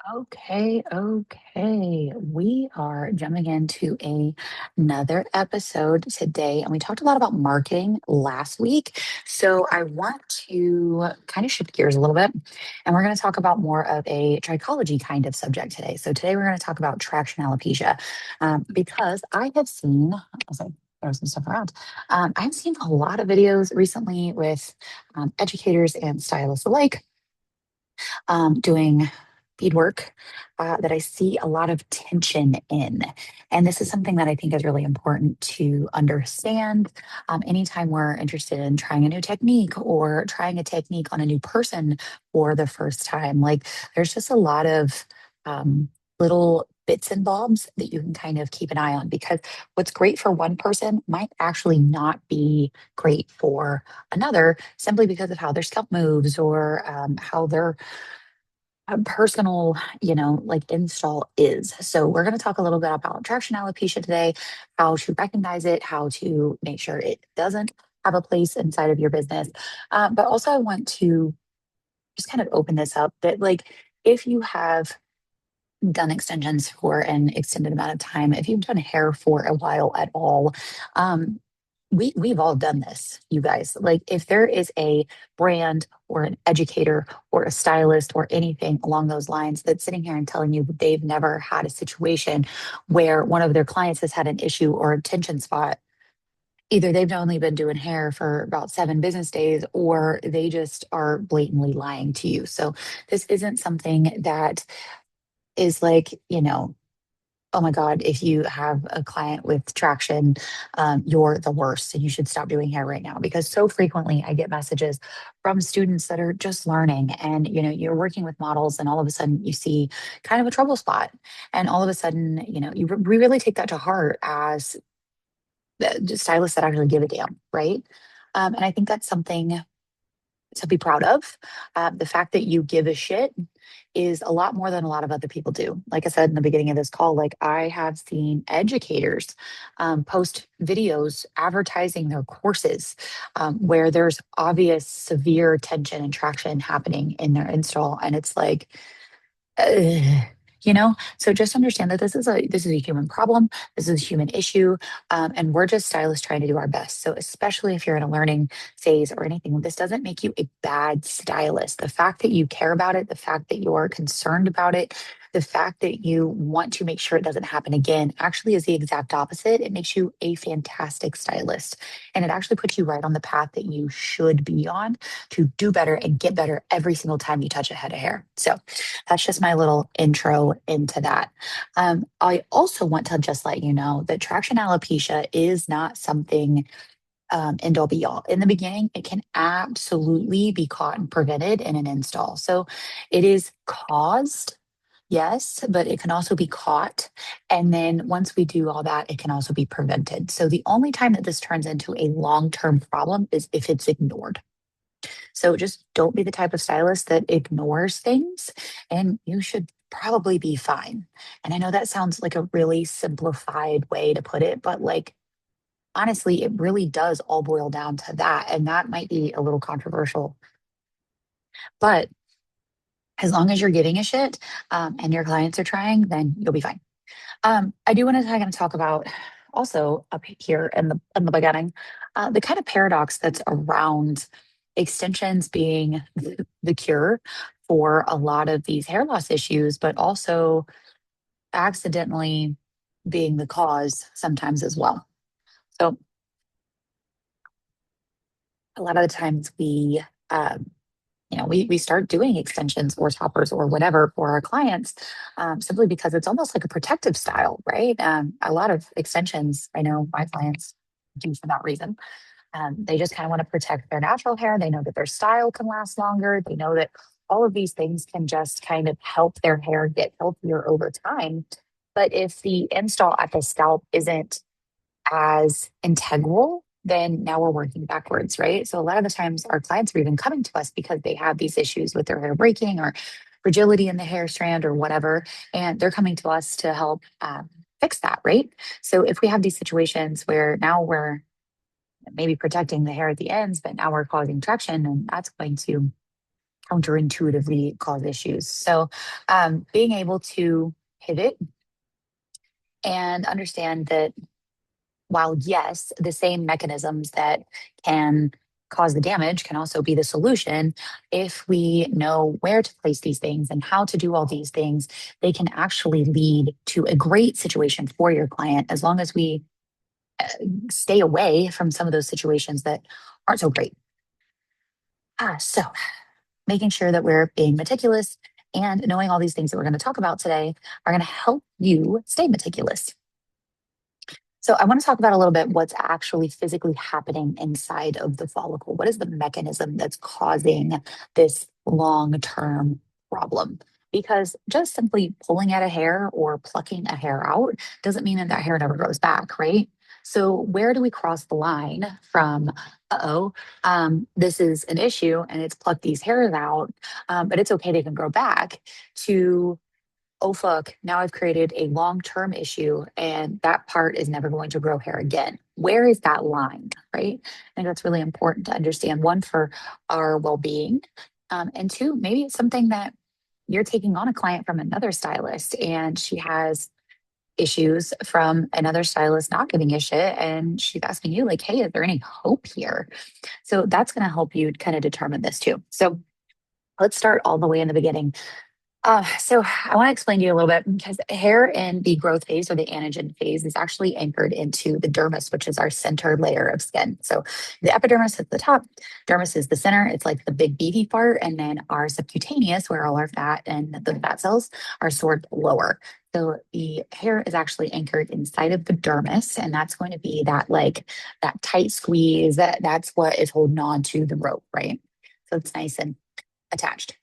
Okay. We are jumping into another episode today, and we talked a lot about marketing last week. So I want to kind of shift gears a little bit, and we're going to talk about more of a trichology kind of subject today. So today we're going to talk about traction alopecia, because I have seen, as I throw some stuff around, I've seen a lot of videos recently with educators and stylists alike doing beadwork that I see a lot of tension in. And this is something that I think is really important to understand anytime we're interested in trying a new technique or trying a technique on a new person for the first time. Like, there's just a lot of little bits and bobs that you can kind of keep an eye on because what's great for one person might actually not be great for another simply because of how their scalp moves or how their personal, like install is. So we're going to talk a little bit about traction alopecia today, how to recognize it, how to make sure it doesn't have a place inside of your business. But also, I want to just kind of open this up that, like, if you have done extensions for an extended amount of time, if you've done hair for a while at all, um, we've all done this, you guys. Like, if there is a brand or an educator or a stylist or anything along those lines that's sitting here and telling you that they've never had a situation where one of their clients has had an issue or a tension spot, either they've only been doing hair for about 7 business days or they just are blatantly lying to you. So this isn't something that is like, oh my God, if you have a client with traction, you're the worst and you should stop doing hair right now. Because so frequently I get messages from students that are just learning and, you're working with models and all of a sudden you see kind of a trouble spot. And all of a sudden, we really take that to heart as stylists that actually give a damn, right? And I think that's something to be proud of. The fact that you give a shit is a lot more than a lot of other people do. Like I said in the beginning of this call, like I have seen educators post videos advertising their courses where there's obvious severe tension and traction happening in their install, and it's like, ugh, so just understand that this is a human problem. This is a human issue, and we're just stylists trying to do our best. So especially if you're in a learning phase or anything, this doesn't make you a bad stylist. The fact that you care about it, the fact that you're concerned about it, the fact that you want to make sure it doesn't happen again actually is the exact opposite. It makes you a fantastic stylist, and it actually puts you right on the path that you should be on to do better and get better every single time you touch a head of hair. So that's just my little intro into that. I also want to just let you know that traction alopecia is not something end all be all. In the beginning, it can absolutely be caught and prevented in an install. So it is caused. Yes, but it can also be caught. And then once we do all that, it can also be prevented. So the only time that this turns into a long term problem is if it's ignored. So just don't be the type of stylist that ignores things, and you should probably be fine. And I know that sounds like a really simplified way to put it, but like honestly, it really does all boil down to that. And that might be a little controversial, but as long as you're giving a shit and your clients are trying, then you'll be fine. I do want to kind of talk about also up here in the beginning, the kind of paradox that's around extensions being the cure for a lot of these hair loss issues, but also accidentally being the cause sometimes as well. So a lot of the times we start doing extensions or toppers or whatever for our clients simply because it's almost like a protective style, right? A lot of extensions I know my clients do for that reason. They just kind of want to protect their natural hair. They know that their style can last longer. They know that all of these things can just kind of help their hair get healthier over time. But if the install at the scalp isn't as integral, then now we're working backwards, right? So a lot of the times our clients are even coming to us because they have these issues with their hair breaking or fragility in the hair strand or whatever. And they're coming to us to help fix that, right? So if we have these situations where now we're maybe protecting the hair at the ends, but now we're causing traction, and that's going to counterintuitively cause issues. So, being able to pivot and understand that while, yes, the same mechanisms that can cause the damage can also be the solution, if we know where to place these things and how to do all these things, they can actually lead to a great situation for your client as long as we stay away from some of those situations that aren't so great. So, making sure that we're being meticulous and knowing all these things that we're going to talk about today are going to help you stay meticulous. So I want to talk about a little bit what's actually physically happening inside of the follicle. What is the mechanism that's causing this long-term problem? Because just simply pulling at a hair or plucking a hair out doesn't mean that that hair never grows back, right? So where do we cross the line from, this is an issue and it's plucked these hairs out, but it's okay, they can grow back, to oh fuck, now I've created a long-term issue and that part is never going to grow hair again. Where is that line, right? I think that's really important to understand, one, for our well-being, and two, maybe it's something that you're taking on a client from another stylist and she has issues from another stylist not giving a shit and she's asking you like, hey, is there any hope here? So that's going to help you kind of determine this too. So let's start all the way in the beginning. So I want to explain to you a little bit, because hair in the growth phase or the anagen phase is actually anchored into the dermis, which is our center layer of skin. So the epidermis is the top, dermis is the center. It's like the big beefy part. And then our subcutaneous, where all our fat and the fat cells are stored lower. So the hair is actually anchored inside of the dermis, and that's going to be that like that tight squeeze. That's what is holding on to the rope, right? So it's nice and attached.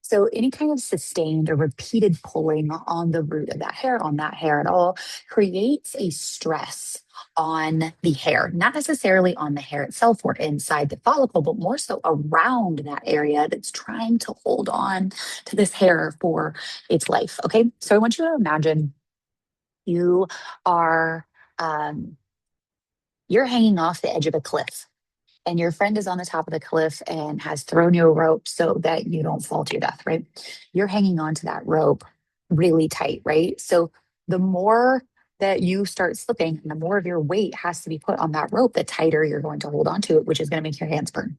So any kind of sustained or repeated pulling on the root of that hair, on that hair at all, creates a stress on the hair, not necessarily on the hair itself or inside the follicle, but more so around that area that's trying to hold on to this hair for its life. Okay. So I want you to imagine you are, um, you're hanging off the edge of a cliff and your friend is on the top of the cliff and has thrown you a rope so that you don't fall to your death, right? You're hanging on to that rope really tight, right? So the more that you start slipping and the more of your weight has to be put on that rope, the tighter you're going to hold on to it, which is going to make your hands burn.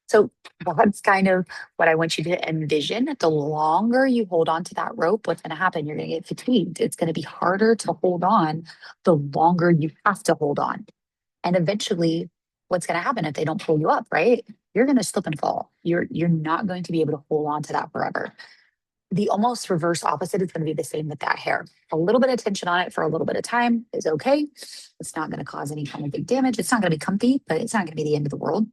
So that's kind of what I want you to envision. The longer you hold on to that rope, what's going to happen? You're going to get fatigued. It's going to be harder to hold on the longer you have to hold on. And eventually, what's going to happen if they don't pull you up, right? You're going to slip and fall. You're not going to be able to hold on to that forever. The almost reverse opposite is going to be the same with that hair. A little bit of tension on it for a little bit of time is okay. It's not going to cause any kind of big damage. It's not going to be comfy, but it's not going to be the end of the world.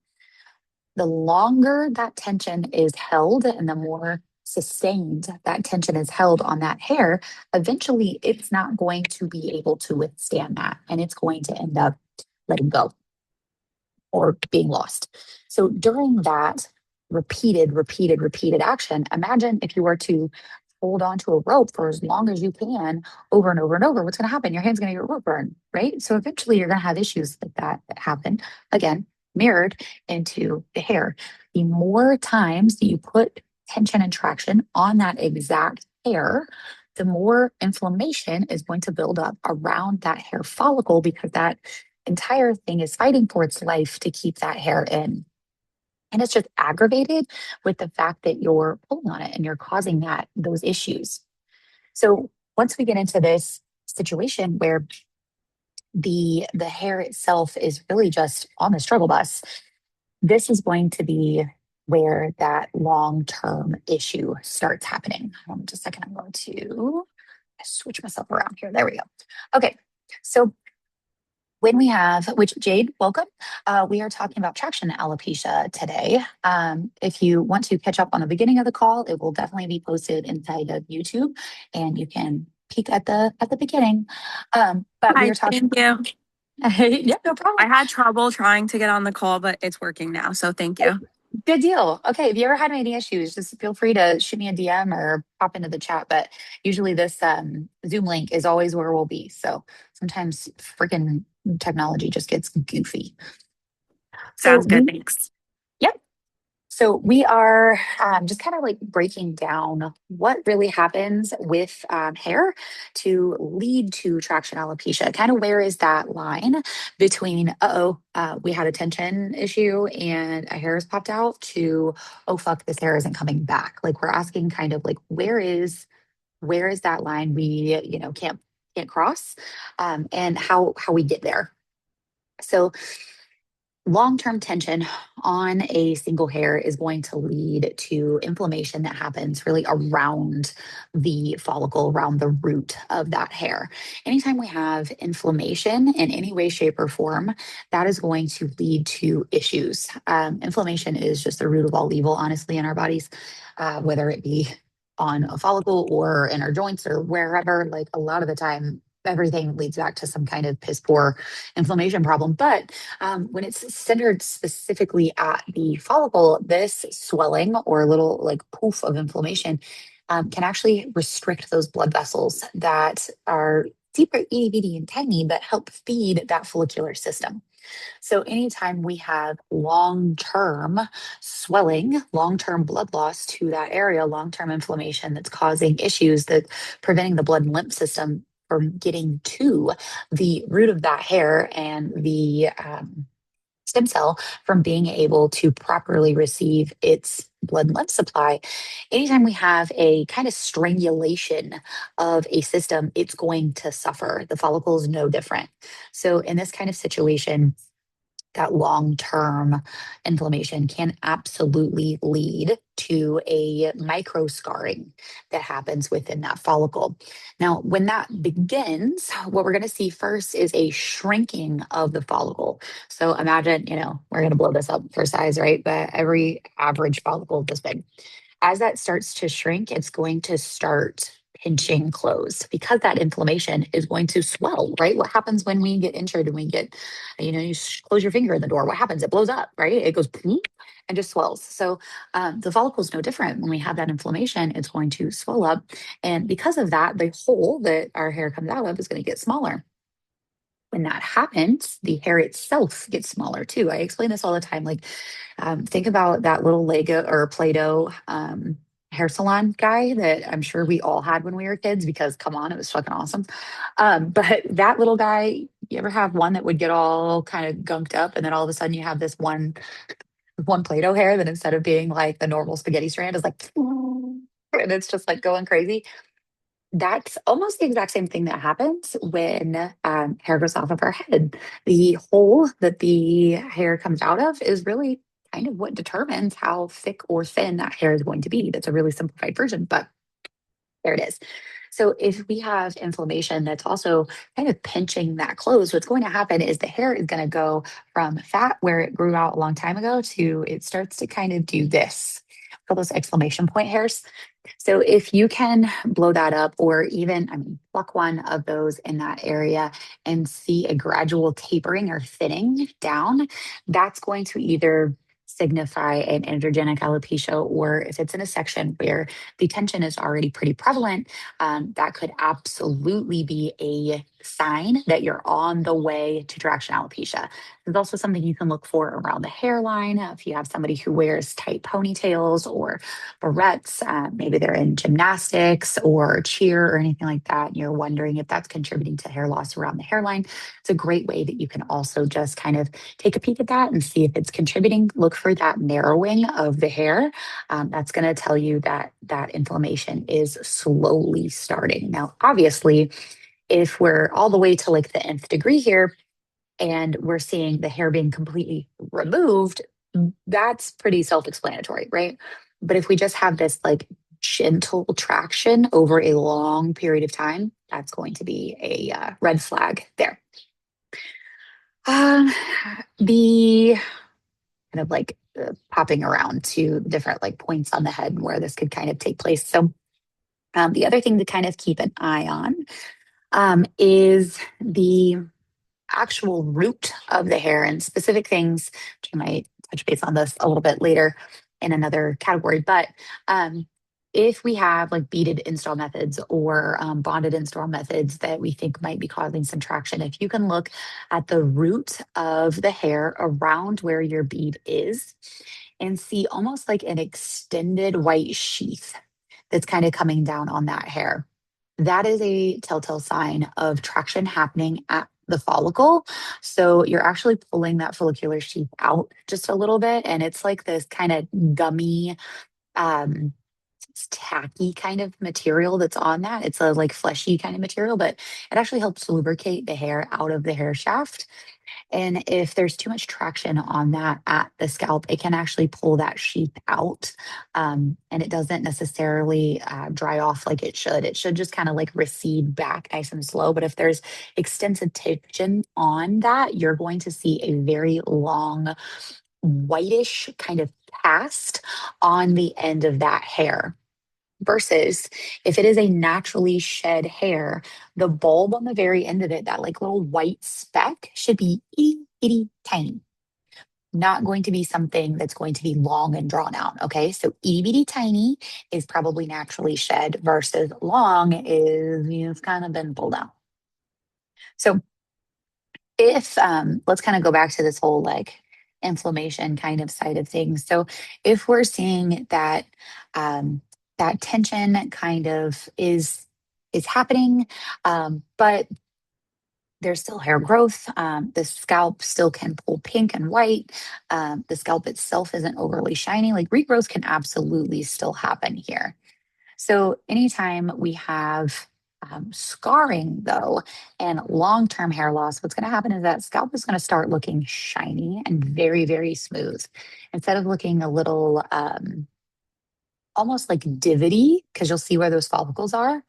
The longer that tension is held and the more sustained that tension is held on that hair, eventually it's not going to be able to withstand that. And it's going to end up letting go or being lost. So during that repeated action, imagine if you were to hold on to a rope for as long as you can over and over and over, what's going to happen? Your hand's going to get rope burn, right? So eventually you're going to have issues like that happen. Again, mirrored into the hair. The more times that you put tension and traction on that exact hair, the more inflammation is going to build up around that hair follicle, because that entire thing is fighting for its life to keep that hair in. And it's just aggravated with the fact that you're pulling on it and you're causing those issues. So once we get into this situation where the hair itself is really just on the struggle bus, this is going to be where that long-term issue starts happening. Hold on just a second. I'm going to switch myself around here. There we go. Okay. So when we have, which Jade, welcome. We are talking about traction alopecia today. If you want to catch up on the beginning of the call, it will definitely be posted inside of YouTube, and you can peek at the beginning. But we Hi, are talking. thank you. Yeah, no I problem. had trouble trying to get on the call, but it's working now. So thank you. Good deal. Okay, if you ever had any issues, just feel free to shoot me a DM or pop into the chat. But usually this Zoom link is always where we'll be. So sometimes freaking technology just gets goofy. So Sounds good. Thanks. yep. So we are just kind of like breaking down what really happens with hair to lead to traction alopecia. Kind of where is that line between, we had a tension issue and a hair has popped out to, oh, fuck, this hair isn't coming back. Like we're asking kind of like, where is that line we, can't cross, and how we get there. So long-term tension on a single hair is going to lead to inflammation that happens really around the follicle, around the root of that hair. Anytime we have inflammation in any way, shape, or form, that is going to lead to issues. Inflammation is just the root of all evil, honestly, in our bodies, whether it be on a follicle or in our joints or wherever. Like a lot of the time, everything leads back to some kind of piss poor inflammation problem. But when it's centered specifically at the follicle, this swelling or little like poof of inflammation can actually restrict those blood vessels that are super itty bitty and tiny but help feed that follicular system. So, anytime we have long term swelling, long term blood loss to that area, long term inflammation that's causing issues that preventing the blood and lymph system from getting to the root of that hair and the stem cell from being able to properly receive its blood and lymph supply. Anytime we have a kind of strangulation of a system, it's going to suffer. The follicle is no different. So, in this kind of situation, that long term inflammation can absolutely lead to a micro scarring that happens within that follicle. Now, when that begins, what we're going to see first is a shrinking of the follicle. So imagine, we're going to blow this up for size, right? But every average follicle this big. As that starts to shrink, it's going to start pinching closed because that inflammation is going to swell, right? What happens when we get injured and we get, you close your finger in the door? What happens? It blows up, right? It goes "Ploop," and just swells. So the follicle is no different. When we have that inflammation, it's going to swell up. And because of that, the hole that our hair comes out of is going to get smaller. When that happens, the hair itself gets smaller too. I explain this all the time. Like, think about that little Lego or Play-Doh hair salon guy that I'm sure we all had when we were kids because come on, it was fucking awesome. But that little guy, you ever have one that would get all kind of gunked up and then all of a sudden you have this one Play-Doh hair that instead of being like the normal spaghetti strand is like, and it's just like going crazy. That's almost the exact same thing that happens when hair goes off of our head. The hole that the hair comes out of is really kind of what determines how thick or thin that hair is going to be. That's a really simplified version, but there it is. So if we have inflammation that's also kind of pinching that close, what's going to happen is the hair is going to go from fat where it grew out a long time ago to it starts to kind of do this. Call those exclamation point hairs. So if you can blow that up or even, pluck one of those in that area and see a gradual tapering or thinning down, that's going to either signify an androgenic alopecia, or if it's in a section where the tension is already pretty prevalent, that could absolutely be a sign that you're on the way to traction alopecia. There's also something you can look for around the hairline. If you have somebody who wears tight ponytails or barrettes, maybe they're in gymnastics or cheer or anything like that, and you're wondering if that's contributing to hair loss around the hairline, it's a great way that you can also just kind of take a peek at that and see if it's contributing. Look for that narrowing of the hair. That's going to tell you that that inflammation is slowly starting. Now, obviously, if we're all the way to like the nth degree here and we're seeing the hair being completely removed, that's pretty self explanatory, right? But if we just have this like gentle traction over a long period of time, that's going to be a red flag there. Um, the kind of like popping around to different like points on the head where this could kind of take place. So, the other thing to kind of keep an eye on is the actual root of the hair and specific things, which I might touch base on this a little bit later in another category. But if we have like beaded install methods or bonded install methods that we think might be causing some traction, if you can look at the root of the hair around where your bead is, and see almost like an extended white sheath that's kind of coming down on that hair. That is a telltale sign of traction happening at the follicle. So you're actually pulling that follicular sheath out just a little bit, and it's like this kind of gummy, um, tacky kind of material that's on that. It's a like fleshy kind of material, but it actually helps lubricate the hair out of the hair shaft. And if there's too much traction on that at the scalp, it can actually pull that sheath out. And it doesn't necessarily dry off like it should. It should just kind of like recede back nice and slow. But if there's extensive tension on that, you're going to see a very long, whitish kind of cast on the end of that hair. Versus if it is a naturally shed hair, the bulb on the very end of it, that like little white speck, should be itty, itty tiny. Not going to be something that's going to be long and drawn out. Okay. So itty bitty tiny is probably naturally shed versus long is it's kind of been pulled out. So if let's kind of go back to this whole like inflammation kind of side of things. So if we're seeing that that tension kind of is happening, but there's still hair growth. The scalp still can pull pink and white. The scalp itself isn't overly shiny. Like regrowth can absolutely still happen here. So, anytime we have scarring, though, and long term hair loss, what's going to happen is that scalp is going to start looking shiny and very, very smooth instead of looking a little almost like divotty, because you'll see where those follicles are.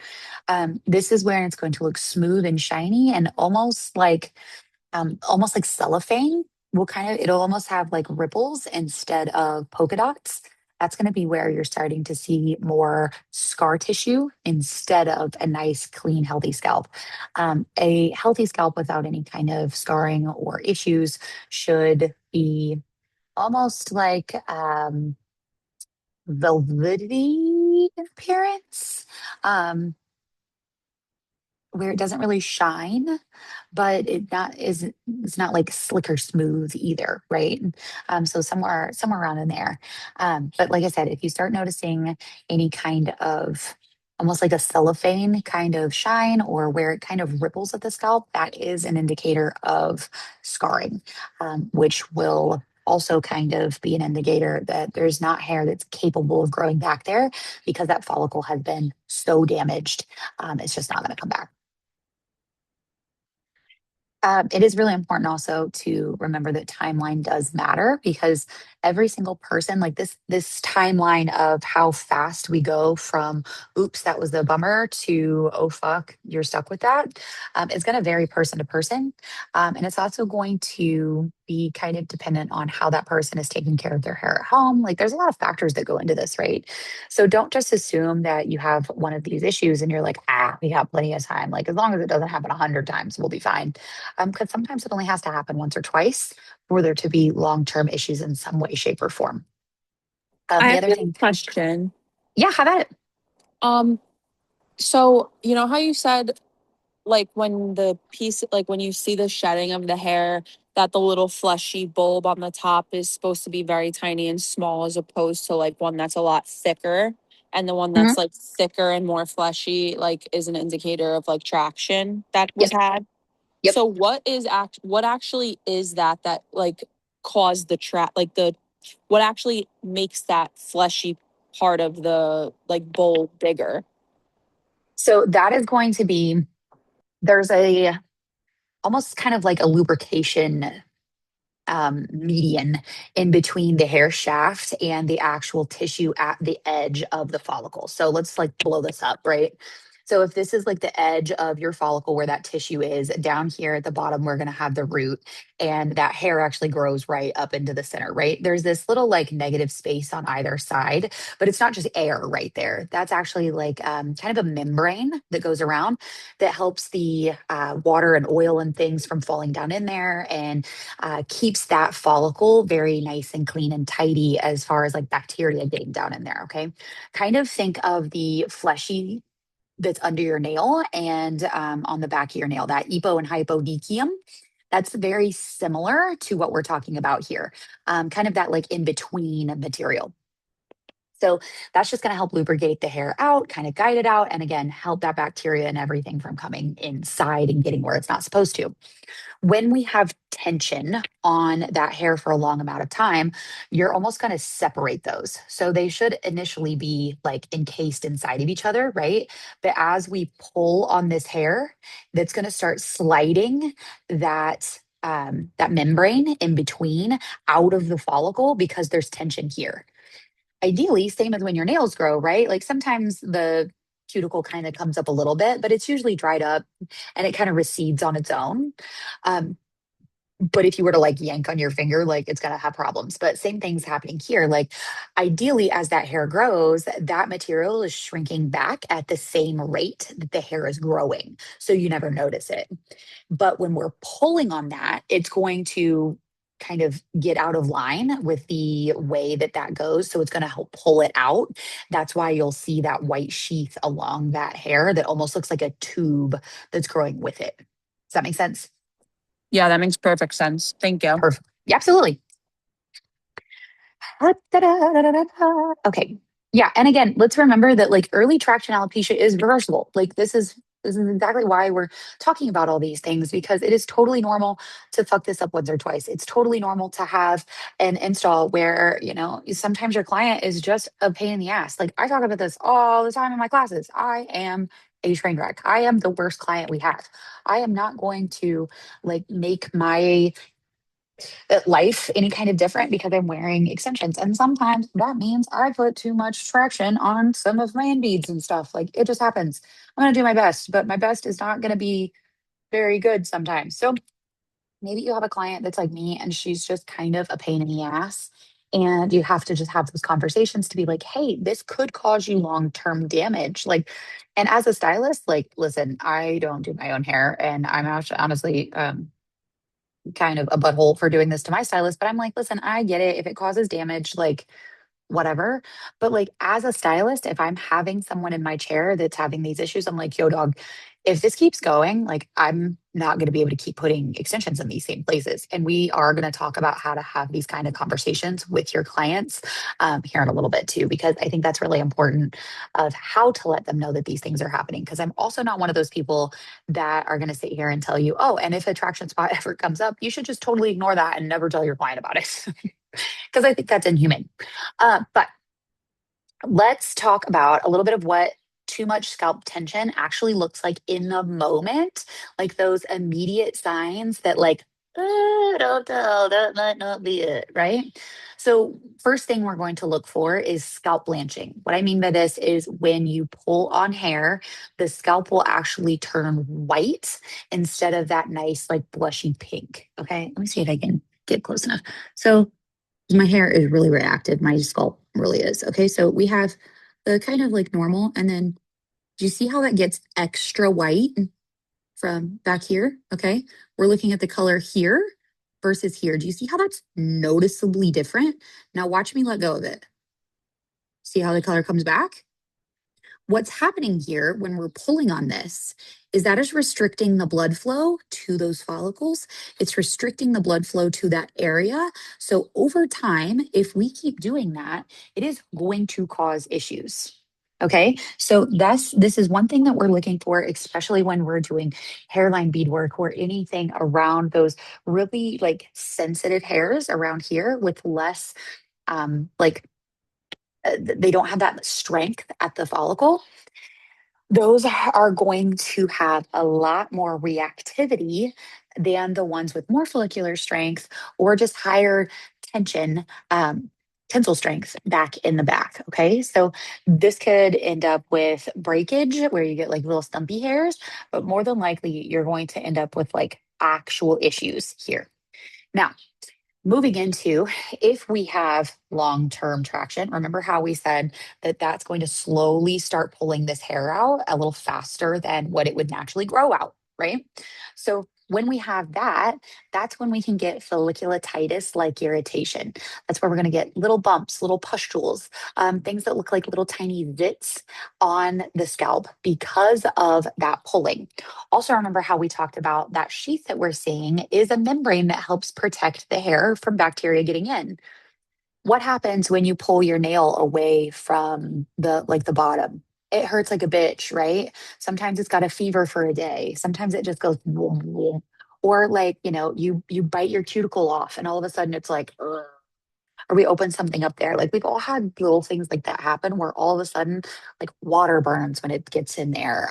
This is where it's going to look smooth and shiny and almost like cellophane will kind of, it'll almost have like ripples instead of polka dots. That's going to be where you're starting to see more scar tissue instead of a nice, clean, healthy scalp. A healthy scalp without any kind of scarring or issues should be almost like velvety appearance. Um, where it doesn't really shine, but it's not like slick or smooth either, right? So somewhere around in there. But like I said, if you start noticing any kind of almost like a cellophane kind of shine or where it kind of ripples at the scalp, that is an indicator of scarring, which will also kind of be an indicator that there's not hair that's capable of growing back there because that follicle has been so damaged. It's just not going to come back. It is really important also to remember that timeline does matter because every single person, like this timeline of how fast we go from oops, that was the bummer to oh fuck, you're stuck with that, is going to vary person to person. And it's also going to be kind of dependent on how that person is taking care of their hair at home. Like there's a lot of factors that go into this, right? So don't just assume that you have one of these issues and you're like, we have plenty of time. Like as long as it doesn't happen 100 times, we'll be fine. Because sometimes it only has to happen once or twice for there to be long-term issues in some way, shape, or form. I The have other a thing, question. yeah, how about it? Um, so you know how you said like when the piece like when you see the shedding of the hair that the little fleshy bulb on the top is supposed to be very tiny and small as opposed to like one that's a lot thicker and the one Mhm. that's like thicker and more fleshy like is an indicator of like traction that was Yep, had. yep. So what actually is that like caused the like the what actually makes that fleshy part of the like bowl bigger? So that is going to be, there's a almost kind of like a lubrication median in between the hair shaft and the actual tissue at the edge of the follicle. So let's like blow this up, right? So if this is like the edge of your follicle where that tissue is, down here at the bottom, we're going to have the root, and that hair actually grows right up into the center, right? There's this little like negative space on either side, but it's not just air right there. That's actually like kind of a membrane that goes around that helps the water and oil and things from falling down in there and keeps that follicle very nice and clean and tidy as far as like bacteria getting down in there. Okay. Kind of think of the fleshy that's under your nail and on the back of your nail, that epo and hypodicium. That's very similar to what we're talking about here, kind of that like in between material. So that's just going to help lubricate the hair out, kind of guide it out, and again, help that bacteria and everything from coming inside and getting where it's not supposed to. When we have tension on that hair for a long amount of time, you're almost going to separate those. So they should initially be like encased inside of each other, right? But as we pull on this hair, that's going to start sliding that membrane in between out of the follicle because there's tension here. Ideally, same as when your nails grow, right? Like sometimes the cuticle kind of comes up a little bit, but it's usually dried up and it kind of recedes on its own. Um, but if you were to like yank on your finger, like it's gonna have problems. But same thing's happening here. Like ideally, as that hair grows, that material is shrinking back at the same rate that the hair is growing. So you never notice it. But when we're pulling on that, it's going to kind of get out of line with the way that that goes. So it's going to help pull it out. That's why you'll see that white sheath along that hair that almost looks like a tube that's growing with it. Does that make sense? Yeah, that makes perfect sense. Thank you. Perfect. Yeah, absolutely. Okay. Yeah. And again, let's remember that like early traction alopecia is reversible. Like this is exactly why we're talking about all these things because it is totally normal to fuck this up once or twice. It's totally normal to have an install where, sometimes your client is just a pain in the ass. Like I talk about this all the time in my classes. I am a train wreck. I am the worst client we have. I am not going to like make my life any kind of different because I'm wearing extensions. And sometimes that means I put too much traction on some of my end beads and stuff. Like it just happens. I'm going to do my best, but my best is not going to be very good sometimes. So maybe you have a client that's like me and she's just kind of a pain in the ass. And you have to just have those conversations to be like, hey, this could cause you long term damage. Like, and as a stylist, like, listen, I don't do my own hair and I'm actually honestly, kind of a butthole for doing this to my stylist, but I'm like, listen, I get it. If it causes damage, like whatever. But like as a stylist, if I'm having someone in my chair that's having these issues, I'm like, yo, dog, if this keeps going, like I'm not going to be able to keep putting extensions in these same places. And we are going to talk about how to have these kind of conversations with your clients here in a little bit too, because I think that's really important of how to let them know that these things are happening. Because I'm also not one of those people that are going to sit here and tell you, oh, and if a traction spot ever comes up, you should just totally ignore that and never tell your client about it. Because I think that's inhumane. But let's talk about a little bit of what too much scalp tension actually looks like in the moment, like those immediate signs that, like, don't tell, that might not be it, right? So, first thing we're going to look for is scalp blanching. What I mean by this is when you pull on hair, the scalp will actually turn white instead of that nice, like, blushy pink. Okay, let me see if I can get close enough. So, my hair is really reactive. My scalp really is. Okay. So we have the kind of like normal. And then do you see how that gets extra white from back here? Okay. We're looking at the color here versus here. Do you see how that's noticeably different? Now watch me let go of it. See how the color comes back? What's happening here when we're pulling on this is that is restricting the blood flow to those follicles. It's restricting the blood flow to that area. So over time, if we keep doing that, it is going to cause issues. Okay, so this is one thing that we're looking for, especially when we're doing hairline beadwork or anything around those really like sensitive hairs around here with less like they don't have that strength at the follicle. Those are going to have a lot more reactivity than the ones with more follicular strength or just higher tension, tensile strength back in the back. Okay. So this could end up with breakage where you get like little stumpy hairs, but more than likely you're going to end up with like actual issues here. Now, moving into if we have long-term traction, remember how we said that that's going to slowly start pulling this hair out a little faster than what it would naturally grow out, right? So When we have that, that's when we can get folliculititis like irritation. That's where we're going to get little bumps, little pustules, things that look like little tiny zits on the scalp because of that pulling. Also, remember how we talked about that sheath that we're seeing is a membrane that helps protect the hair from bacteria getting in. What happens when you pull your nail away from the bottom? It hurts like a bitch, right? Sometimes it's got a fever for a day. Sometimes it just goes whoom, whoom. Or like, you bite your cuticle off and all of a sudden it's like, ugh, or we open something up there. Like we've all had little things like that happen where all of a sudden, like water burns when it gets in there.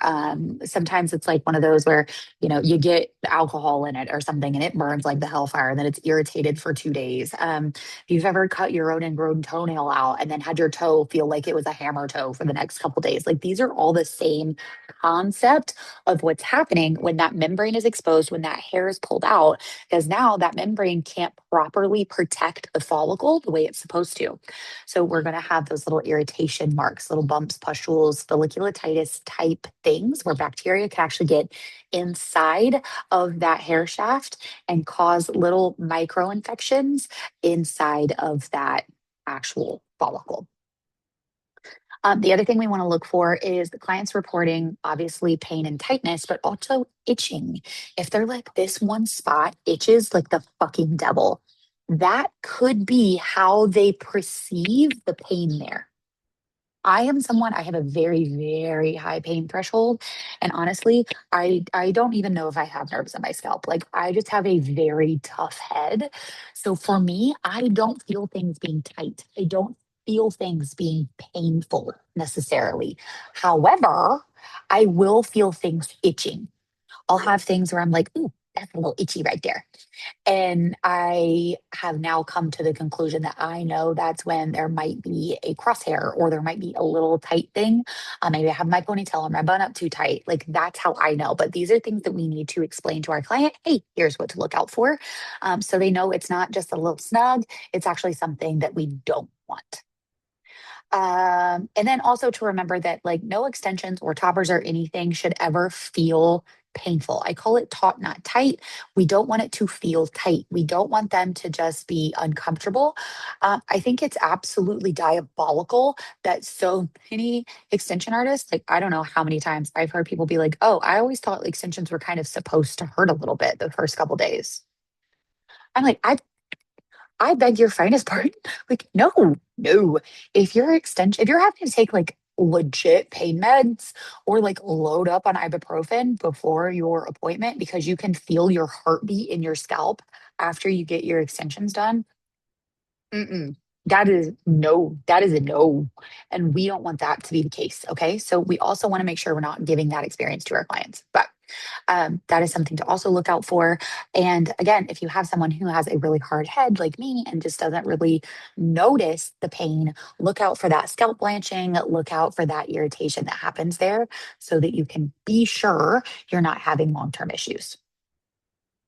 Sometimes it's like one of those where, you get alcohol in it or something and it burns like the hellfire and then it's irritated for 2 days. If you've ever cut your own ingrown toenail out and then had your toe feel like it was a hammer toe for the next couple days, like these are all the same concept of what's happening when that membrane is exposed, when that hair is pulled out, because now that membrane can't properly protect the follicle the way it's supposed to. So we're going to have those little irritation marks, little bumps, pustules, folliculititis type things where bacteria can actually get inside of that hair shaft and cause little micro infections inside of that actual follicle. The other thing we want to look for is the clients reporting obviously pain and tightness, but also itching. If they're like, this one spot itches like the fucking devil, that could be how they perceive the pain there. I am someone, I have a very, very high pain threshold. And honestly, I don't even know if I have nerves in my scalp. Like I just have a very tough head. So for me, I don't feel things being tight. I don't feel things being painful necessarily. However, I will feel things itching. I'll have things where I'm like, ooh, that's a little itchy right there. And I have now come to the conclusion that I know that's when there might be a crosshair or there might be a little tight thing. Maybe I have my ponytail or my bun up too tight. Like that's how I know. But these are things that we need to explain to our client. Hey, here's what to look out for. So they know it's not just a little snug, it's actually something that we don't want. And then also to remember that like no extensions or toppers or anything should ever feel painful. I call it taut, not tight. We don't want it to feel tight. We don't want them to just be uncomfortable. I think it's absolutely diabolical that so many extension artists, like I don't know how many times I've heard people be like, oh, I always thought extensions were kind of supposed to hurt a little bit the first couple days. I'm like, I beg your finest pardon. Like, no, no. If you're having to take like legit pain meds or like load up on ibuprofen before your appointment because you can feel your heartbeat in your scalp after you get your extensions done, mm-mm. That is no, that is a no. And we don't want that to be the case. Okay. So we also want to make sure we're not giving that experience to our clients. But that is something to also look out for. And again, if you have someone who has a really hard head like me and just doesn't really notice the pain, look out for that scalp blanching, look out for that irritation that happens there so that you can be sure you're not having long term issues.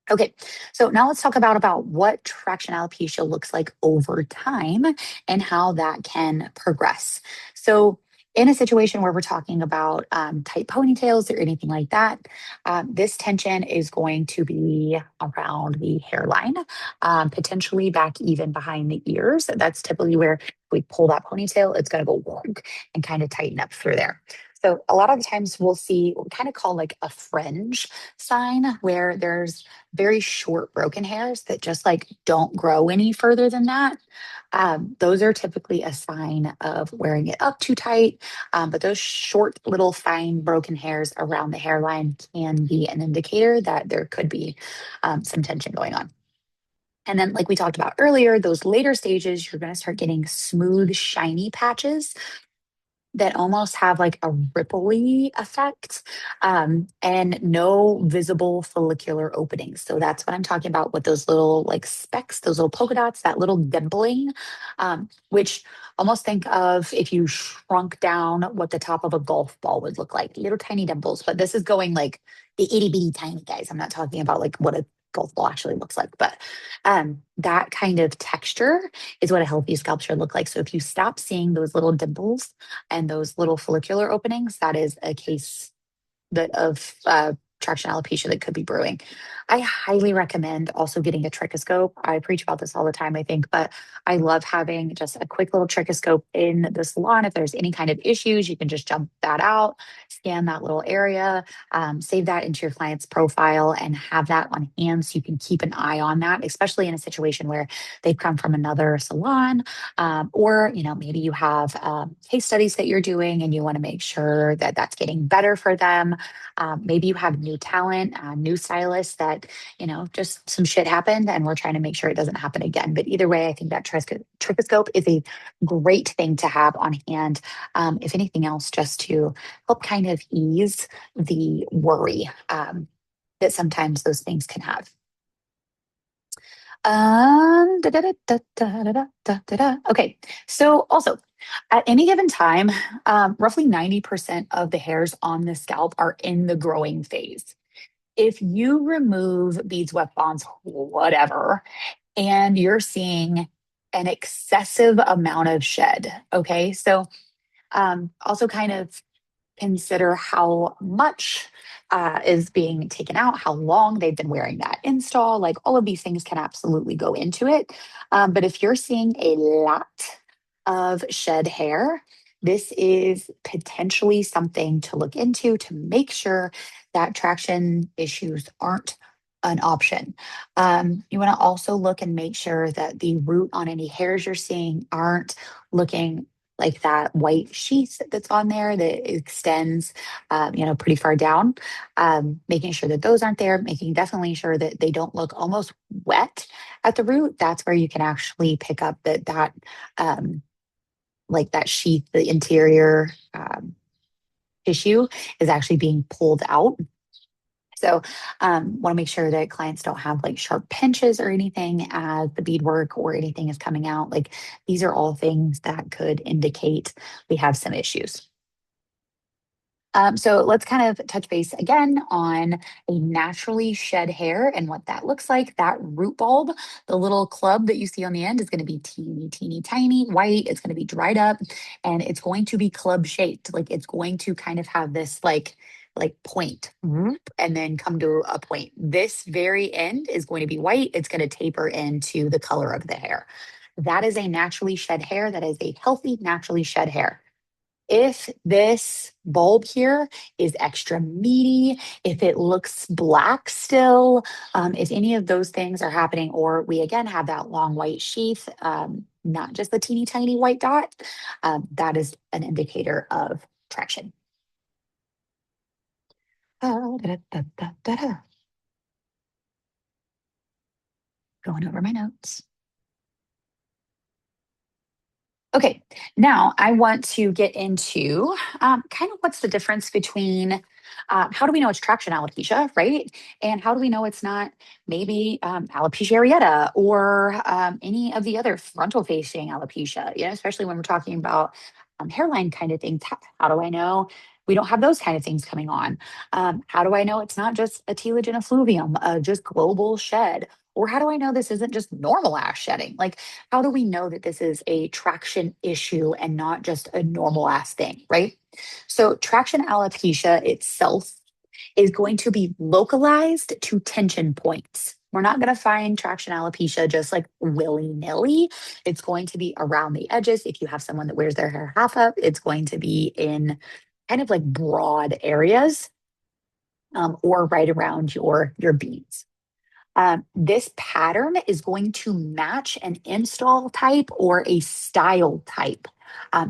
Okay, so now let's talk about what traction alopecia looks like over time and how that can progress. So, in a situation where we're talking about tight ponytails or anything like that, this tension is going to be around the hairline, potentially back even behind the ears. That's typically where we pull that ponytail, it's going to go wonk and kind of tighten up through there. So, a lot of the times we'll see what we kind of call like a fringe sign where there's very short broken hairs that just like don't grow any further than that. Those are typically a sign of wearing it up too tight. But those short, little, fine, broken hairs around the hairline can be an indicator that there could be some tension going on. And then, like we talked about earlier, those later stages, you're going to start getting smooth, shiny patches that almost have like a ripply effect and no visible follicular openings. So that's what I'm talking about with those little like specks, those little polka dots, that little dimpling, which almost think of if you shrunk down what the top of a golf ball would look like, little tiny dimples. But this is going like the itty bitty tiny guys. I'm not talking about like what a golf ball actually looks like, but that kind of texture is what a healthy scalp should look like. So if you stop seeing those little dimples and those little follicular openings, that is a case that of traction alopecia that could be brewing. I highly recommend also getting a trichoscope. I preach about this all the time, I think, but I love having just a quick little trichoscope in the salon. If there's any kind of issues, you can just jump that out, scan that little area, save that into your client's profile, and have that on hand so you can keep an eye on that, especially in a situation where they've come from another salon, or maybe you have case studies that you're doing and you want to make sure that that's getting better for them. Maybe you have new talent, new stylists that, just some shit happened and we're trying to make sure it doesn't happen again. But either way, I think that trichoscope is a great thing to have on hand. If anything else, just to help kind of ease the worry that sometimes those things can have. Okay. So also, at any given time, roughly 90% of the hairs on the scalp are in the growing phase. If you remove beads, weft bonds, whatever, and you're seeing an excessive amount of shed, okay? So also kind of consider how much is being taken out, how long they've been wearing that install. Like all of these things can absolutely go into it. But if you're seeing a lot of shed hair, this is potentially something to look into to make sure that traction issues aren't an option. You want to also look and make sure that the root on any hairs you're seeing aren't looking like that white sheath that's on there that extends, pretty far down. Making sure that those aren't there, making definitely sure that they don't look almost wet at the root. That's where you can actually pick up that like that sheath, the interior tissue is actually being pulled out. So, want to make sure that clients don't have like sharp pinches or anything as the beadwork or anything is coming out. Like these are all things that could indicate we have some issues. So let's kind of touch base again on a naturally shed hair and what that looks like. That root bulb, the little club that you see on the end, is going to be teeny, teeny, tiny, white. It's going to be dried up, and it's going to be club shaped. Like it's going to kind of have this like point, whoop, and then come to a point. This very end is going to be white. It's going to taper into the color of the hair. That is a naturally shed hair. That is a healthy, naturally shed hair. If this bulb here is extra meaty, if it looks black still, if any of those things are happening, or we again have that long white sheath, not just the teeny tiny white dot, that is an indicator of traction. Going over my notes. Okay, now I want to get into kind of what's the difference between how do we know it's traction alopecia, right? And how do we know it's not maybe alopecia areata or any of the other frontal facing alopecia, especially when we're talking about hairline kind of things. How do I know we don't have those kind of things coming on? How do I know it's not just a telogen effluvium, just global shed? Or how do I know this isn't just normal ash shedding? Like, how do we know that this is a traction issue and not just a normal ass thing, right? So, traction alopecia itself is going to be localized to tension points. We're not going to find traction alopecia just like willy nilly. It's going to be around the edges. If you have someone that wears their hair half up, it's going to be in kind of like broad areas, or right around your beads. This pattern is going to match an install type or a style type.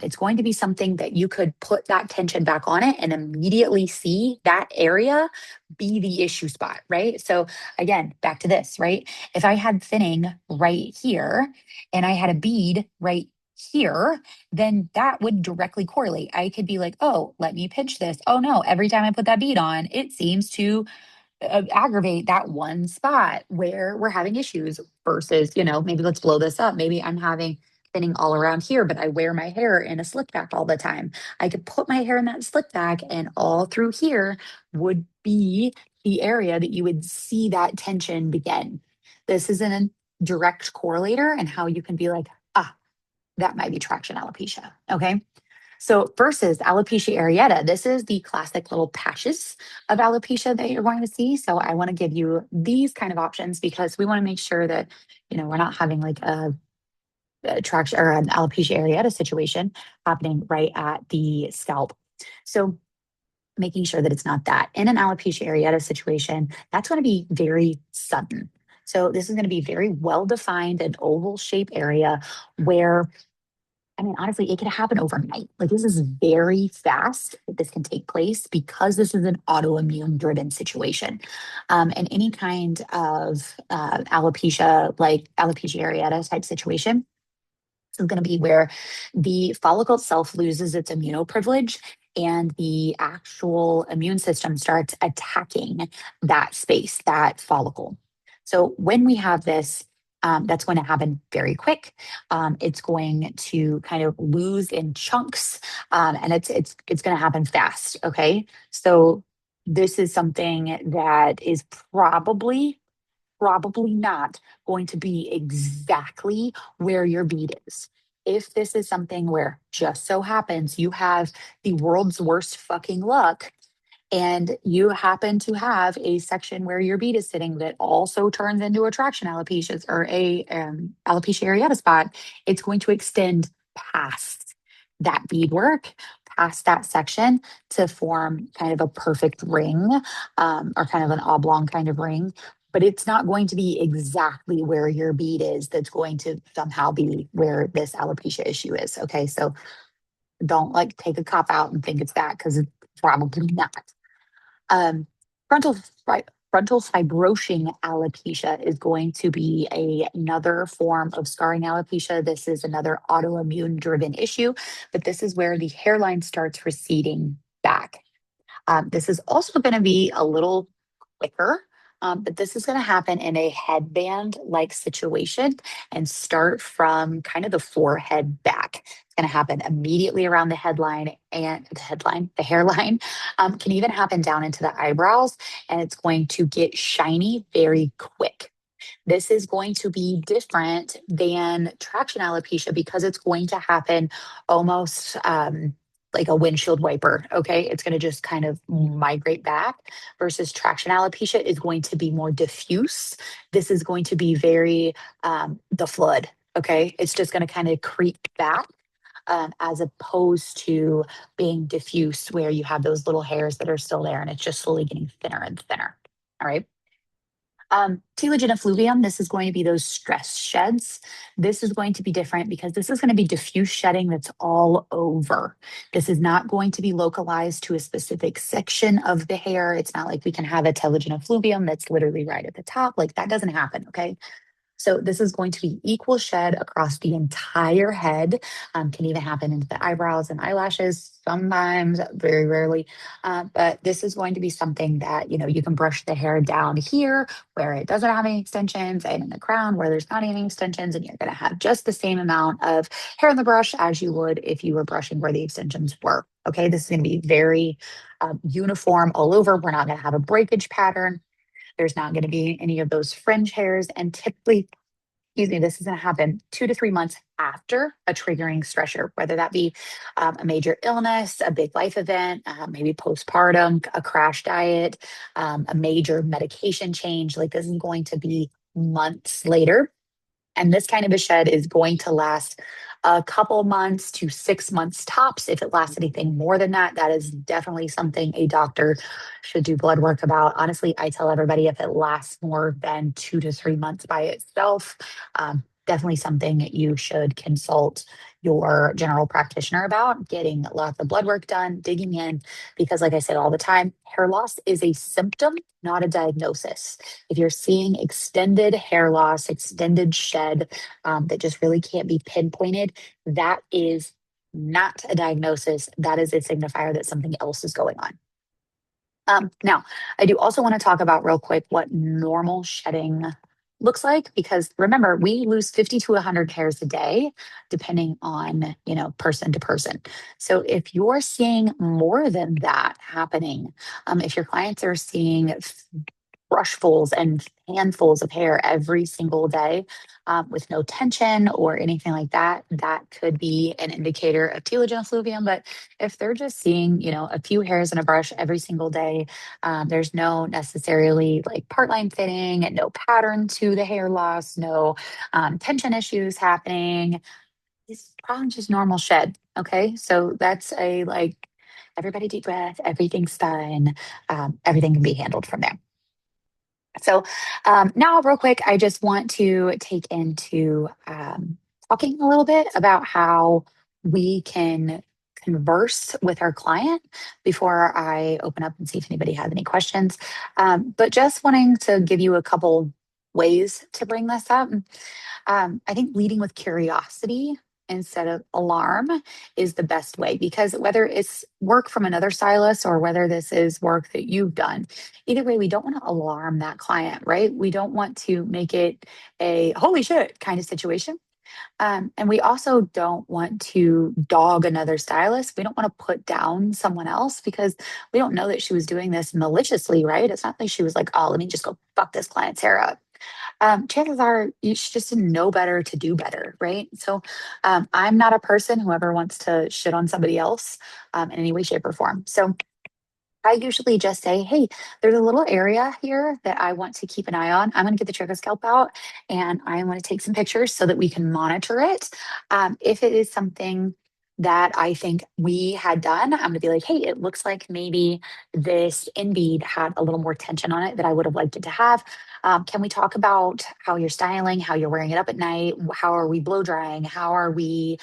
It's going to be something that you could put that tension back on it and immediately see that area be the issue spot, right? So, again, back to this, right? If I had thinning right here and I had a bead right here, then that would directly correlate. I could be like, oh, let me pinch this. Oh no, every time I put that bead on, it seems to aggravate that one spot where we're having issues versus, maybe let's blow this up. Maybe I'm having thinning all around here, but I wear my hair in a slick back all the time. I could put my hair in that slick back and all through here would be the area that you would see that tension begin. This is a direct correlator and how you can be like, that might be traction alopecia. Okay. So versus alopecia areata, this is the classic little patches of alopecia that you're going to see. So I want to give you these kind of options because we want to make sure that, we're not having like a traction or an alopecia areata situation happening right at the scalp. So making sure that it's not that. In an alopecia areata situation, that's going to be very sudden. So this is going to be very well defined, an oval shape area where, I mean, honestly, it could happen overnight. Like this is very fast that this can take place because this is an autoimmune driven situation. And any kind of alopecia, like alopecia areata type situation, is going to be where the follicle itself loses its immunoprivilege and the actual immune system starts attacking that space, that follicle. So when we have this, that's going to happen very quick. It's going to kind of lose in chunks, and it's going to happen fast. Okay, so this is something that is probably not going to be exactly where your bead is. If this is something where just so happens you have the world's worst fucking luck and you happen to have a section where your bead is sitting that also turns into a traction alopecia or a alopecia areata spot, it's going to extend past that beadwork, past that section to form kind of a perfect ring or kind of an oblong kind of ring. But it's not going to be exactly where your bead is that's going to somehow be where this alopecia issue is. Okay. So don't like take a cop out and think it's that because it's probably not. Um, frontal frontal fibrosing alopecia is going to be another form of scarring alopecia. This is another autoimmune driven issue, but this is where the hairline starts receding back. This is also going to be a little quicker, but this is going to happen in a headband like situation and start from kind of the forehead back. It's going to happen immediately around the headline and the hairline, can even happen down into the eyebrows, and it's going to get shiny very quick. This is going to be different than traction alopecia because it's going to happen almost like a windshield wiper. Okay. It's going to just kind of migrate back versus traction alopecia is going to be more diffuse. This is going to be very the flood. Okay. It's just going to kind of creep back. As opposed to being diffuse, where you have those little hairs that are still there and it's just slowly getting thinner and thinner. All right. Telogen effluvium, this is going to be those stress sheds. This is going to be different because this is going to be diffuse shedding that's all over. This is not going to be localized to a specific section of the hair. It's not like we can have a telogen effluvium that's literally right at the top. Like that doesn't happen, okay? So this is going to be equal shed across the entire head. Can even happen into the eyebrows and eyelashes sometimes, very rarely. But this is going to be something that, you can brush the hair down here where it doesn't have any extensions and in the crown where there's not any extensions. And you're going to have just the same amount of hair in the brush as you would if you were brushing where the extensions were. Okay, this is going to be very uniform all over. We're not going to have a breakage pattern. There's not going to be any of those fringe hairs. And typically, excuse me, this is going to happen 2 to 3 months after a triggering stressor, whether that be a major illness, a big life event, maybe postpartum, a crash diet, a major medication change. Like this is going to be months later, and this kind of a shed is going to last a couple months to 6 months tops. If it lasts anything more than that, that is definitely something a doctor should do blood work about. Honestly, I tell everybody if it lasts more than 2 to 3 months by itself, definitely something you should consult your general practitioner about, getting lots of blood work done, digging in, because like I said all the time, hair loss is a symptom, not a diagnosis. If you're seeing extended hair loss, extended shed that just really can't be pinpointed, that is not a diagnosis. That is a signifier that something else is going on. Now, I do also want to talk about real quick what normal shedding looks like, because remember, we lose 50 to 100 hairs a day, depending on, person to person. So if you're seeing more than that happening, if your clients are seeing brushfuls and handfuls of hair every single day with no tension or anything like that, that could be an indicator of telogen effluvium. But if they're just seeing, a few hairs in a brush every single day, there's no necessarily like part line fitting and no pattern to the hair loss, no tension issues happening. It's probably just normal shed. Okay. So that's a like, everybody deep breath, everything's fine. Everything can be handled from there. So now, real quick, I just want to take into talking a little bit about how we can converse with our client before I open up and see if anybody has any questions. But just wanting to give you a couple ways to bring this up. I think leading with curiosity instead of alarm is the best way, because whether it's work from another stylist or whether this is work that you've done, either way, we don't want to alarm that client, right? We don't want to make it a holy shit kind of situation. And we also don't want to dog another stylist. We don't want to put down someone else because we don't know that she was doing this maliciously, right? It's not like she was like, oh, let me just go fuck this client's hair up. Chances are you should just know better to do better, right? So I'm not a person who ever wants to shit on somebody else in any way, shape, or form. So I usually just say, hey, there's a little area here that I want to keep an eye on. I'm going to get the trigger scalp out and I want to take some pictures so that we can monitor it. If it is something that I think we had done, I'm going to be like, hey, it looks like maybe this in bead had a little more tension on it that I would have liked it to have. Can we talk about how you're styling, how you're wearing it up at night? How are we blow drying? How are we,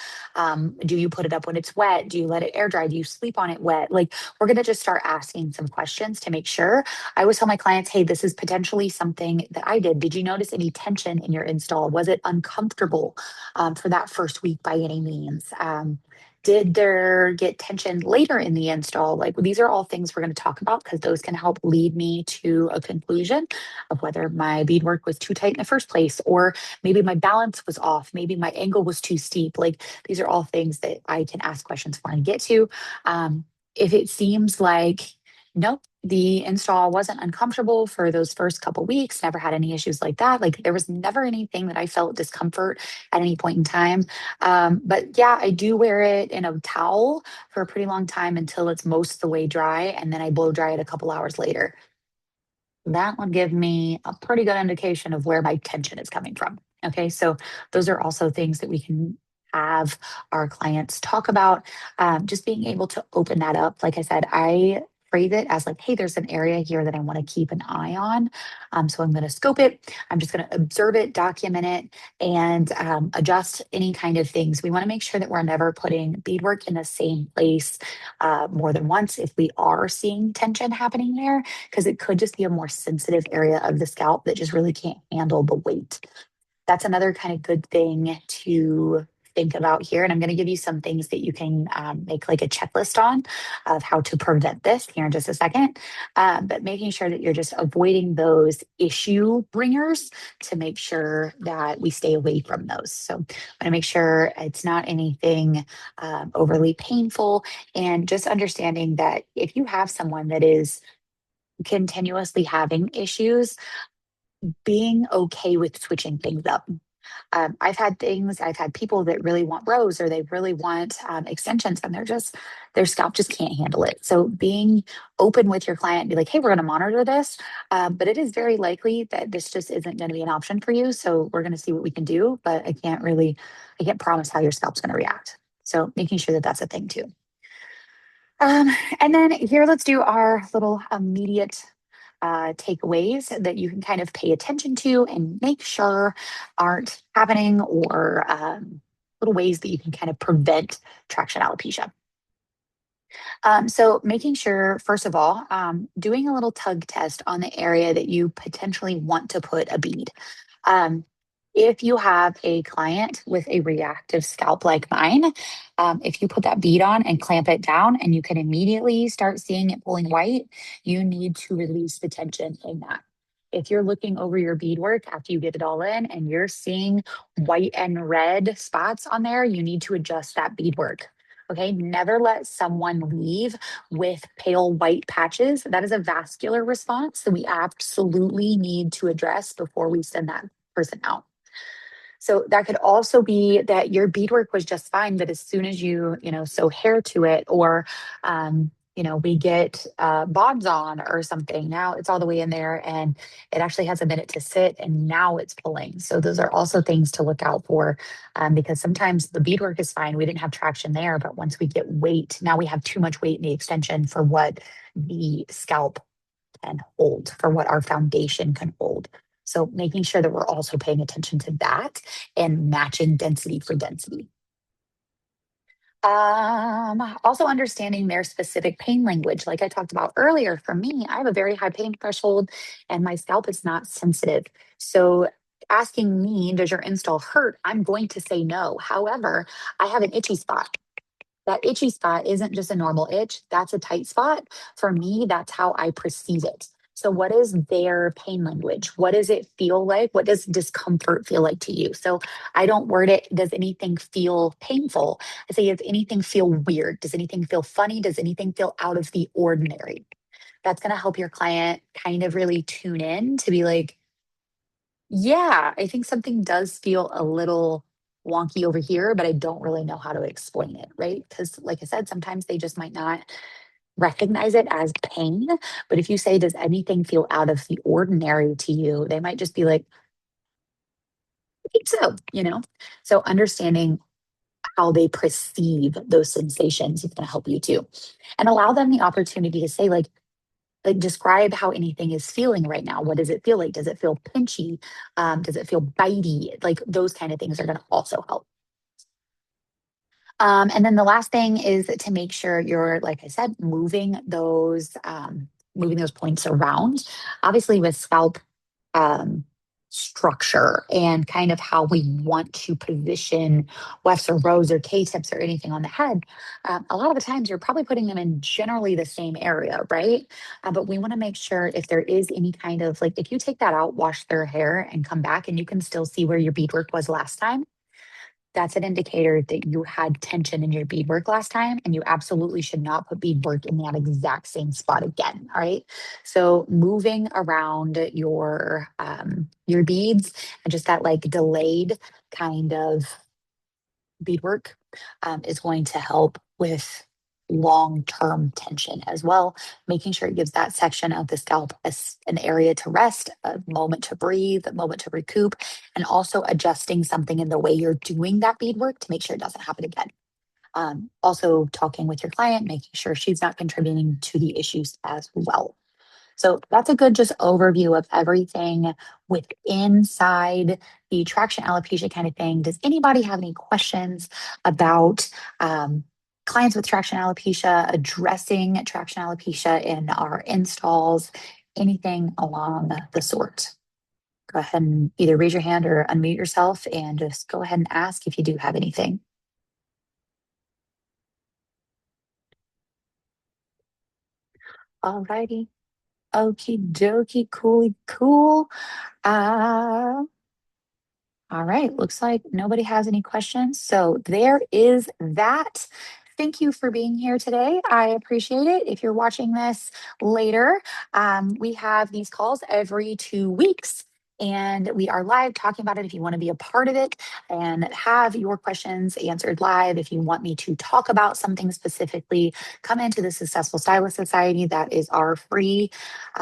do you put it up when it's wet? Do you let it air dry? Do you sleep on it wet? Like, we're going to just start asking some questions to make sure. I always tell my clients, hey, this is potentially something that I did. Did you notice any tension in your install? Was it uncomfortable for that first week by any means? Did there get tension later in the install? Like, these are all things we're going to talk about because those can help lead me to a conclusion of whether my beadwork was too tight in the first place, or maybe my balance was off, maybe my angle was too steep. Like, these are all things that I can ask questions for and get to. If it seems like, nope, the install wasn't uncomfortable for those first couple weeks, never had any issues like that, like there was never anything that I felt discomfort at any point in time. But yeah, I do wear it in a towel for a pretty long time until it's most of the way dry, and then I blow dry it a couple hours later. That will give me a pretty good indication of where my tension is coming from. Okay, so those are also things that we can have our clients talk about. Just being able to open that up. Like I said, I phrase it as like, hey, there's an area here that I want to keep an eye on. So I'm going to scope it. I'm just going to observe it, document it, and adjust any kind of things. We want to make sure that we're never putting beadwork in the same place more than once if we are seeing tension happening there, because it could just be a more sensitive area of the scalp that just really can't handle the weight. That's another kind of good thing to think about here. And I'm going to give you some things that you can make like a checklist on of how to prevent this here in just a second. But making sure that you're just avoiding those issue bringers to make sure that we stay away from those. So I want to make sure it's not anything overly painful, and just understanding that if you have someone that is continuously having issues, being okay with switching things up. I've had people that really want rows or they really want extensions, and their scalp just can't handle it. So being open with your client, be like, hey, we're going to monitor this, but it is very likely that this just isn't going to be an option for you. So we're going to see what we can do, but I can't promise how your scalp's going to react. So making sure that that's a thing too. Um, and then here, let's do our little immediate takeaways that you can kind of pay attention to and make sure aren't happening, or little ways that you can kind of prevent traction alopecia. So making sure, first of all, doing a little tug test on the area that you potentially want to put a bead. Um, if you have a client with a reactive scalp like mine, if you put that bead on and clamp it down and you can immediately start seeing it pulling white, you need to release the tension in that. If you're looking over your beadwork after you get it all in and you're seeing white and red spots on there, you need to adjust that beadwork. Okay. Never let someone leave with pale white patches. That is a vascular response that we absolutely need to address before we send that person out. So that could also be that your beadwork was just fine, but as soon as sew hair to it, or, we get bonds on or something, now it's all the way in there and it actually has a minute to sit and now it's pulling. So those are also things to look out for, because sometimes the beadwork is fine. We didn't have traction there, but once we get weight, now we have too much weight in the extension for what the scalp can hold, for what our foundation can hold. So making sure that we're also paying attention to that and matching density for density. Also understanding their specific pain language. Like I talked about earlier, for me, I have a very high pain threshold and my scalp is not sensitive. So asking me, does your install hurt? I'm going to say no. However, I have an itchy spot. That itchy spot isn't just a normal itch, that's a tight spot. For me, that's how I perceive it. So, what is their pain language? What does it feel like? What does discomfort feel like to you? So, I don't word it, does anything feel painful? I say, does anything feel weird? Does anything feel funny? Does anything feel out of the ordinary? That's going to help your client kind of really tune in to be like, yeah, I think something does feel a little wonky over here, but I don't really know how to explain it, right? Because, like I said, sometimes they just might not recognize it as pain. But if you say, does anything feel out of the ordinary to you? They might just be like, I think so. So understanding how they perceive those sensations is going to help you too. And allow them the opportunity to say, like describe how anything is feeling right now. What does it feel like? Does it feel pinchy? Does it feel bitey? Like those kind of things are going to also help. And then the last thing is to make sure you're, like I said, moving those points around. Obviously, with scalp um, structure and kind of how we want to position wefts or rows or K-tips or anything on the head, a lot of the times you're probably putting them in generally the same area, right? But we want to make sure if there is any kind of like, if you take that out, wash their hair, and come back, and you can still see where your beadwork was last time, that's an indicator that you had tension in your beadwork last time, and you absolutely should not put beadwork in that exact same spot again. All right. So moving around your beads and just that like delayed kind of beadwork is going to help with long-term tension as well, making sure it gives that section of the scalp an area to rest, a moment to breathe, a moment to recoup, and also adjusting something in the way you're doing that beadwork to make sure it doesn't happen again. Also talking with your client, making sure she's not contributing to the issues as well. So that's a good just overview of everything with inside the traction alopecia kind of thing. Does anybody have any questions about clients with traction alopecia, addressing traction alopecia in our installs, anything along the sort? Go ahead and either raise your hand or unmute yourself and just go ahead and ask if you do have anything. All righty. Okie dokie, coolie cool. Uh, All right, looks like nobody has any questions. So there is that. Thank you for being here today. I appreciate it. If you're watching this later, we have these calls every 2 weeks. And we are live talking about it if you want to be a part of it and have your questions answered live. If you want me to talk about something specifically, come into the Successful Stylist Society. That is our free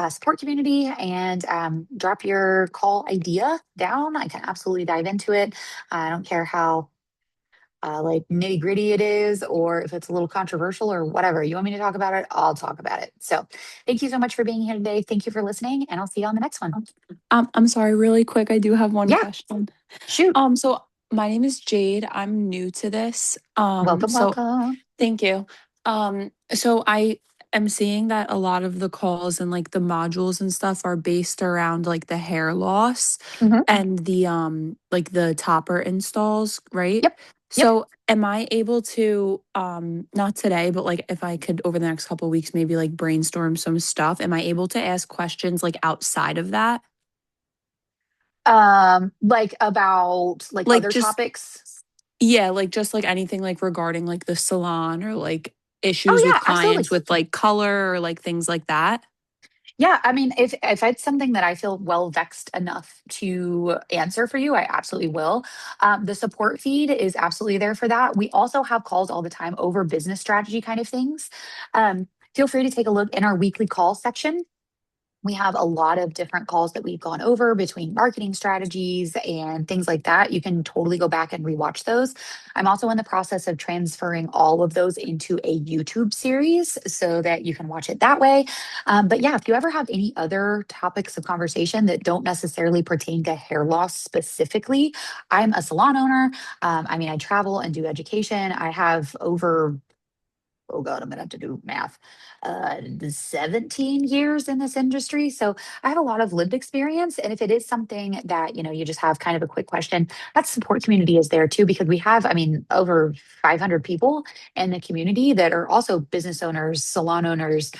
support community, and drop your call idea down. I can absolutely dive into it. I don't care how like nitty gritty it is, or if it's a little controversial or whatever. You want me to talk about it? I'll talk about it. So thank you so much for being here today. Thank you for listening, and I'll see you on the next one. I'm sorry, really quick. I do have one Yeah, question. shoot. So my name is Jade. I'm new to this. Welcome, So welcome. thank you. So I am seeing that a lot of the calls and like the modules and stuff are based around like the hair loss Mhm. and the like the topper installs, right? Yep, yep. So am I able to not today, but like if I could over the next couple of weeks maybe like brainstorm some stuff, am I able to ask questions like outside of that? Like about like Like other just topics. Yeah, like just like anything like regarding like the salon or like issues Oh with yeah, clients absolutely. with like color or like things like that. Yeah, I mean, if it's something that I feel well vexed enough to answer for you, I absolutely will. The support feed is absolutely there for that. We also have calls all the time over business strategy kind of things. Feel free to take a look in our weekly call section. We have a lot of different calls that we've gone over between marketing strategies and things like that. You can totally go back and rewatch those. I'm also in the process of transferring all of those into a YouTube series so that you can watch it that way. But yeah, if you ever have any other topics of conversation that don't necessarily pertain to hair loss specifically, I'm a salon owner. I mean, I travel and do education. I have over, oh God, I'm gonna have to do math, 17 years in this industry. So I have a lot of lived experience. And if it is something that, you just have kind of a quick question, that support community is there too, because we have, I mean, over 500 people in the community that are also business owners, salon owners,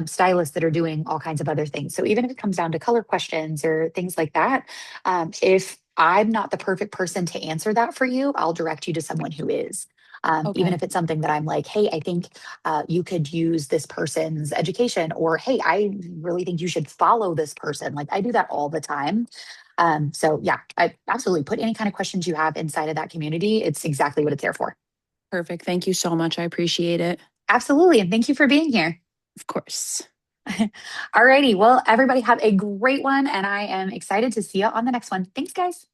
stylists that are doing all kinds of other things. So even if it comes down to color questions or things like that, if I'm not the perfect person to answer that for you, I'll direct you to someone who is. Even Okay. if it's something that I'm like, hey, I think you could use this person's education, or hey, I really think you should follow this person. Like I do that all the time. So yeah, I absolutely put any kind of questions you have inside of that community. It's exactly what it's there for. Perfect. Thank you so much. I appreciate it. Absolutely. And thank you for being here. Of course. All righty. Well, everybody have a great one. And I am excited to see you on the next one. Thanks, guys.